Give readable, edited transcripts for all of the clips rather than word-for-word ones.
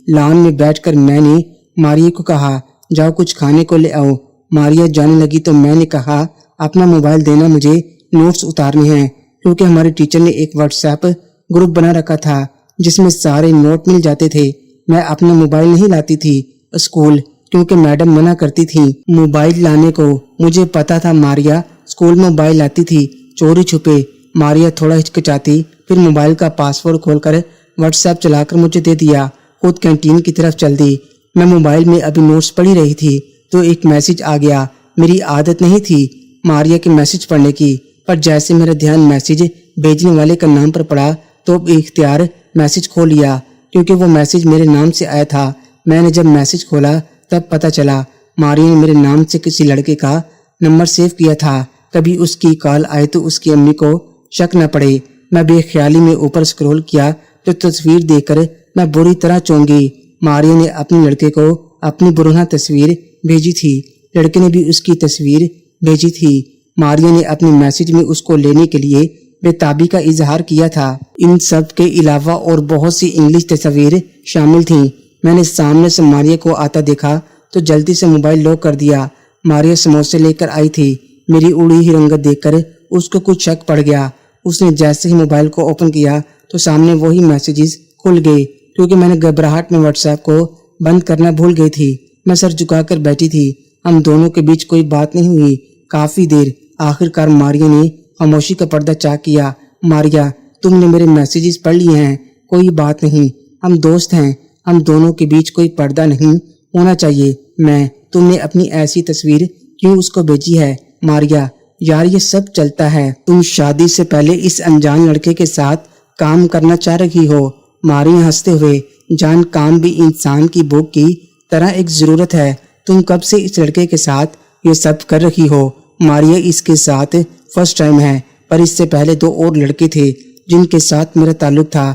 Lawn में बैठकर मैंने मारिया को कहा, जाओ कुछ खाने को ले आओ। मारिया जाने लगी तो मैंने कहा, अपना मोबाइल देना, मुझे नोट्स उतारने हैं, क्योंकि हमारे टीचर ने एक व्हाट्सएप ग्रुप बना रखा था जिसमें सारे नोट मिल जाते थे। मैं अपना मोबाइल नहीं लाती थी स्कूल, क्योंकि मैडम मना करती थी मोबाइल लाने को। मुझे पता था मारिया स्कूल में मोबाइल लाती थी चोरी छुपे। मारिया थोड़ा हिचकिचाती, फिर मोबाइल का पासवर्ड खोलकर व्हाट्सएप चलाकर मुझे दे दिया। खुद कैंटीन की तरफ चल दी। मैं मोबाइल में अभी नोट्स पढ़ी रही थी तो एक मैसेज आ गया। मेरी आदत नहीं थी मारिया के मैसेज पढ़ने की, पर जैसे मेरा ध्यान मैसेज भेजने वाले का नाम पर पड़ा तो इख्तियार मैसेज खोल लिया, क्योंकि वो मैसेज मेरे नाम से आया था। मैंने जब मैसेज खोला तब पता चला मारिया ने मेरे नाम से किसी लड़के का नंबर सेव किया था। कभी उसकी कॉल आए तो उसकी अम्मी को शक न पड़े। मैं बेख्याली में ऊपर स्क्रॉल किया तो तस्वीर देखकर मैं बुरी तरह चौंकी। मारिया ने अपने लड़के को अपनी बुरहा तस्वीर भेजी थी। लड़के ने भी उसकी तस्वीर भेजी थी। मारिया ने अपने मैसेज में उसको लेने के लिए बेताबी का इजहार किया था। इन सब के अलावा और बहुत सी इंग्लिश तस्वीर शामिल थीं। मैंने सामने से मारिया को आता देखा तो जल्दी से मोबाइल लॉक कर दिया। मारिया समोसे लेकर आई थी। मेरी उड़ी ही रंगत देखकर उसको कुछ शक पड़ गया। उसने जैसे ही मोबाइल को ओपन किया तो सामने वही मैसेजेस खुल गए, क्योंकि मैंने घबराहट में व्हाट्सएप को बंद करना भूल गई थी। मैं सर झुकाकर बैठी थी। हम दोनों के बीच कोई बात नहीं हुई काफी देर। आखिरकार मारिया ने खामोशी का पर्दा चाक किया। मारिया, तुमने मेरे मैसेजेस पढ़ लिए हैं, कोई बात नहीं, हम दोस्त हैं, हम दोनों के बीच कोई पर्दा नहीं होना चाहिए। तुमने अपनी ऐसी तस्वीर क्यों उसको भेजी है? मारिया, यार ये सब चलता है, तुम शादी से पहले इस अनजान लड़के के साथ काम करना चाह रही हो। मारिया हंसते हुए, जान, काम भी इंसान की भूख की तरह एक जरूरत है। तुम कब से इस लड़के के साथ ये सब कर रही हो? मारिया, इसके साथ फर्स्ट टाइम है, पर इससे पहले 2 और लड़के थे जिनके साथ मेरा ताल्लुक था।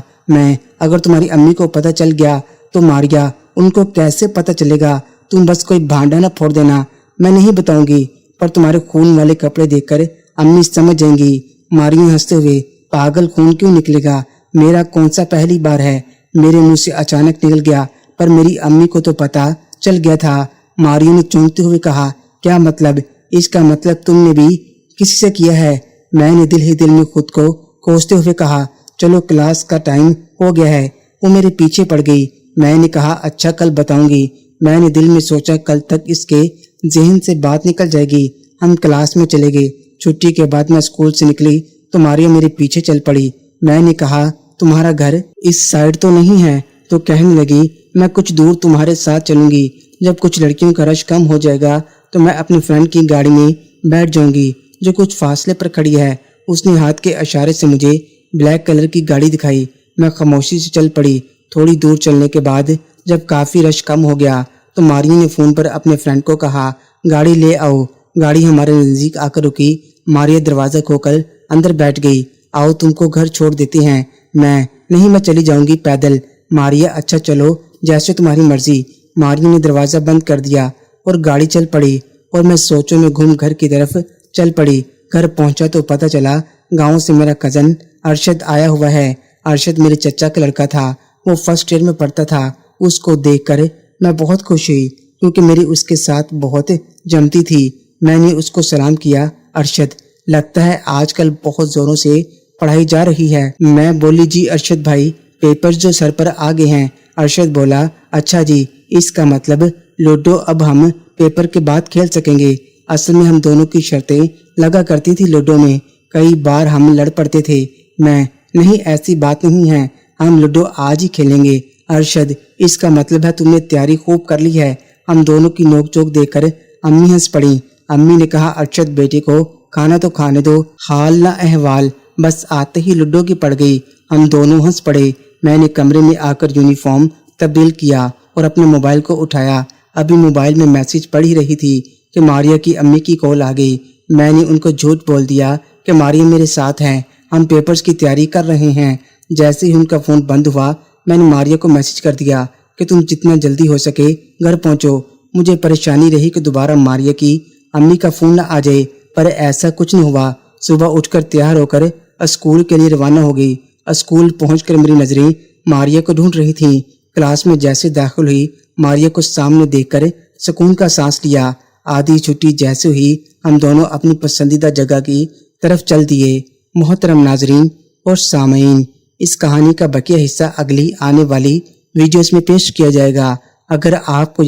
अगर तुम्हारी अम्मी को पता चल गया तो मारिया, उनको कैसे पता चलेगा? तुम बस कोई भांडा न फोड़ देना, मैं नहीं बताऊंगी, पर तुम्हारे खून वाले कपड़े देखकर अम्मी समझ जाएंगी। मारिया हंसते हुए, पागल, खून क्यों निकलेगा? मेरा कौन सा पहली बार है? मेरे मुंह से अचानक निकल गया, पर मेरी अम्मी को तो पता चल गया था। मारिया ने चौंकते हुए कहा, क्या मतलब? इसका मतलब तुमने भी किसी से किया है? मैंने दिल ही दिल में खुद को कोसते हुए कहा, चलो क्लास का टाइम हो गया है। वो मेरे पीछे पड़ गई। मैंने कहा, अच्छा कल बताऊंगी। मैंने दिल में सोचा कल तक इसके जहन से बात निकल जाएगी। हम क्लास में चले गए। छुट्टी के बाद मैं स्कूल से निकली तो मारिया मेरे पीछे चल पड़ी। मैंने कहा, तुम्हारा घर इस साइड तो नहीं है? तो कहने लगी, मैं कुछ दूर तुम्हारे साथ चलूंगी। जब कुछ लड़कियों का रश कम हो जाएगा तो मैं अपने फ्रेंड की गाड़ी में बैठ जाऊंगी जो कुछ फासले पर खड़ी है। उसने हाथ के इशारे से मुझे ब्लैक कलर की गाड़ी दिखाई। मैं खामोशी से चल पड़ी। थोड़ी दूर चलने के बाद जब काफी रश कम हो गया तो मारिया ने फोन पर अपने फ्रेंड को कहा, गाड़ी ले आओ। गाड़ी हमारे नजदीक आकर रुकी। मारिया दरवाजा खोलकर अंदर बैठ गई। आओ, तुमको घर छोड़ देते हैं। नहीं, मैं चली जाऊंगी पैदल। मारिया, अच्छा चलो, जैसे तुम्हारी मर्जी। मारिया ने दरवाजा बंद कर दिया और गाड़ी चल पड़ी और मैं सोचों में घूम घर की तरफ चल पड़ी। घर पहुंचा तो पता चला गांव से मेरा कजन अरशद आया हुआ है। अरशद मेरे चचा का लड़का था। वो फर्स्ट ईयर में पढ़ता था। उसको देखकर मैं बहुत खुश हुई, क्योंकि मेरी उसके साथ बहुत जमती थी। मैंने उसको सलाम किया। अरशद, लगता है आजकल बहुत जोरों से पढ़ाई जा रही है। मैं बोली, जी अरशद भाई, पेपर्स जो सर पर आ गए हैं। अरशद बोला, अच्छा जी, इसका मतलब लूडो अब हम पेपर के बाद खेल सकेंगे। असल में हम दोनों की शर्तें लगा करती थी लूडो में। कई बार हम लड़ पड़ते थे। नहीं, ऐसी बात नहीं है, हम लूडो आज ही खेलेंगे। अरशद, इसका मतलब है तुमने तैयारी खूब कर ली है। हम दोनों की नोकझोंक देखकर अम्मी हंस पड़ी। अम्मी ने कहा, अरशद बेटे को खाना तो खाने दो, हाल ना अहवाल। बस आते ही लूडो की पड़ गई। हम दोनों हंस पड़े। मैंने कमरे में आकर यूनिफॉर्म तब्दील किया और अपने मोबाइल को उठाया। अभी मोबाइल में मैसेज पढ़ ही रही थी कि मारिया की अम्मी की कॉल आ गई। मैंने उनको झूठ बोल दिया कि मारिया मेरे साथ हैं, हम पेपर्स की तैयारी कर रहे हैं। जैसे ही उनका फोन बंद हुआ मैंने मारिया को मैसेज कर दिया कि तुम जितना जल्दी हो सके घर पहुंचो। मुझे परेशानी रही कि दोबारा मारिया की अम्मी का फोन न आ जाए, पर ऐसा कुछ न हुआ। सुबह उठकर तैयार होकर स्कूल के लिए रवाना हो गई। स्कूल पहुंचकर मेरी नजरें मारिया को ढूंढ रही थीं। क्लास में जैसे दाखिल हुई मारिया को सामने देखकर सुकून का सांस लिया। आधी छुट्टी जैसे हुई हम दोनों अपनी पसंदीदा जगह की तरफ चल दिए। मोहतरम नाजरीन और सामईन, इस कहानी का बकिया हिस्सा अगली आने वाली वीडियोस में पेश किया जाएगा। अगर आपको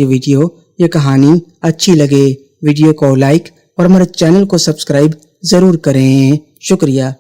ये कहानी अच्छी लगे वीडियो को लाइक और हमारे चैनल को सब्सक्राइब जरूर करें। शुक्रिया।